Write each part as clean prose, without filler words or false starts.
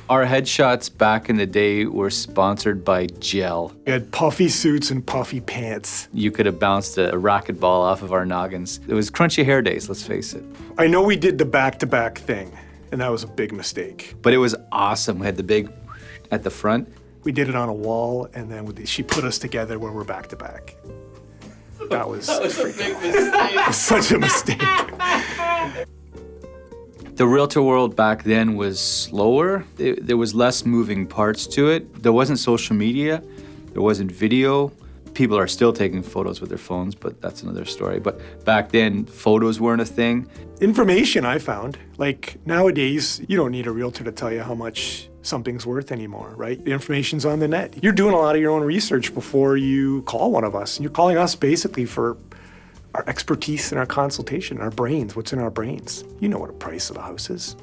Our headshots back in the day were sponsored by Gel. We had puffy suits and puffy pants. You could have bounced a racquetball off of our noggins. It was crunchy hair days, let's face it. I know we did the back-to-back thing, and that was a big mistake. But it was awesome. We had the big at the front. We did it on a wall, and then she put us together when we're back-to-back. That was a big mistake. Such a mistake. The realtor world back then was slower. There was less moving parts to it. There wasn't social media. There wasn't video. People are still taking photos with their phones, but that's another story. But back then, photos weren't a thing. Information, I found. Like nowadays, you don't need a realtor to tell you how much something's worth anymore, right? The information's on the net. You're doing a lot of your own research before you call one of us. And you're calling us basically for our expertise and our consultation, our brains, what's in our brains. You know what a price of the house is.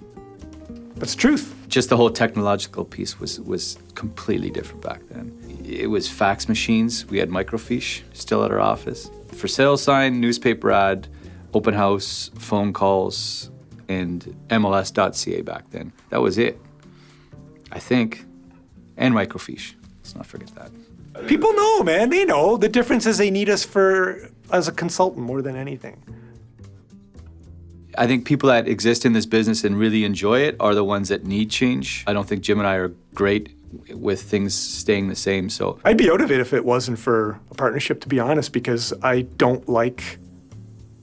That's the truth. Just the whole technological piece was completely different back then. It was fax machines. We had microfiche still at our office. For sale sign, newspaper ad, open house, phone calls, and MLS.ca back then. That was it, I think. And microfiche. Let's not forget that. People know, man. They know. The difference is they need us as a consultant more than anything. I think people that exist in this business and really enjoy it are the ones that need change. I don't think Jim and I are great with things staying the same, so. I'd be out of it if it wasn't for a partnership, to be honest, because I don't like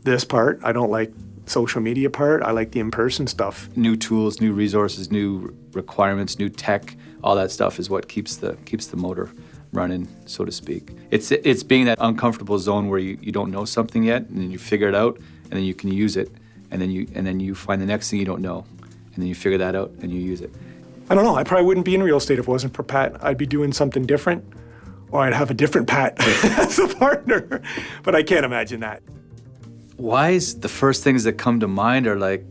this part. I don't like social media part. I like the in-person stuff. New tools, new resources, new requirements, new tech, all that stuff is what keeps the motor running, so to speak. It's being that uncomfortable zone where you don't know something yet, and then you figure it out, and then you can use it, and then you find the next thing you don't know, and then you figure that out and you use it. I don't know. I probably wouldn't be in real estate if it wasn't for Pat. I'd be doing something different, or I'd have a different Pat as a partner. But I can't imagine that. Why is the first things that come to mind are like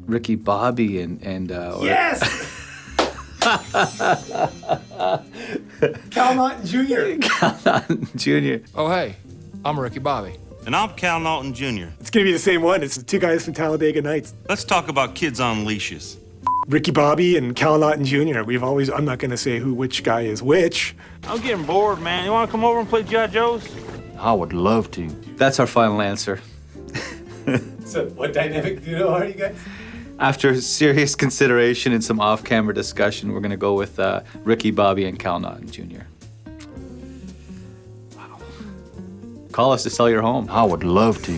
Ricky Bobby and Yes. Cal Naughton Jr. Cal Naughton Jr. Oh, hey, I'm Ricky Bobby. And I'm Cal Naughton Jr. It's gonna be the same one. It's the two guys from Talladega Nights. Let's talk about kids on leashes. Ricky Bobby and Cal Naughton Jr. I'm not gonna say which guy is which. I'm getting bored, man. You wanna come over and play G.I. Joe's? I would love to. That's our final answer. So what dynamic duo are you guys? After serious consideration and some off-camera discussion, we're gonna go with Ricky Bobby and Cal Naughton Jr. Wow. Call us to sell your home. I would love to.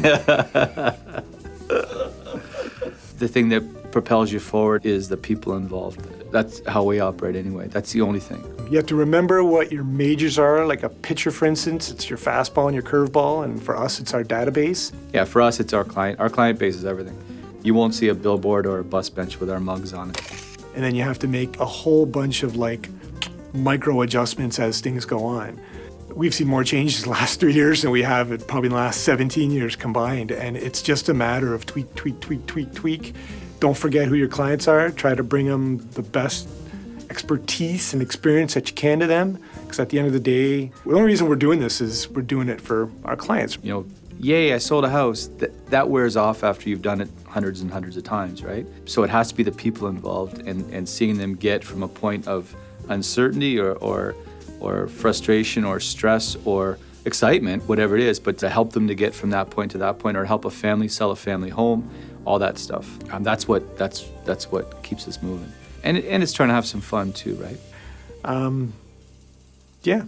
The thing that propels you forward is the people involved. That's how we operate anyway. That's the only thing. You have to remember what your majors are. Like a pitcher, for instance, it's your fastball and your curveball, and for us, it's our database. Yeah, for us, it's our client. Our client base is everything. You won't see a billboard or a bus bench with our mugs on it. And then you have to make a whole bunch of micro adjustments as things go on. We've seen more changes the last 3 years than we have probably in the last 17 years combined. And it's just a matter of tweak, tweak, tweak, tweak, tweak. Don't forget who your clients are. Try to bring them the best expertise and experience that you can to them. Because at the end of the day, the only reason we're doing this is we're doing it for our clients. You know, yay, I sold a house. That wears off after you've done it hundreds and hundreds of times, right? So it has to be the people involved and seeing them get from a point of uncertainty or frustration or stress or excitement, whatever it is, but to help them to get from that point to that point, or help a family sell a family home, all that stuff. That's what keeps us moving, and it's trying to have some fun too, right? Yeah.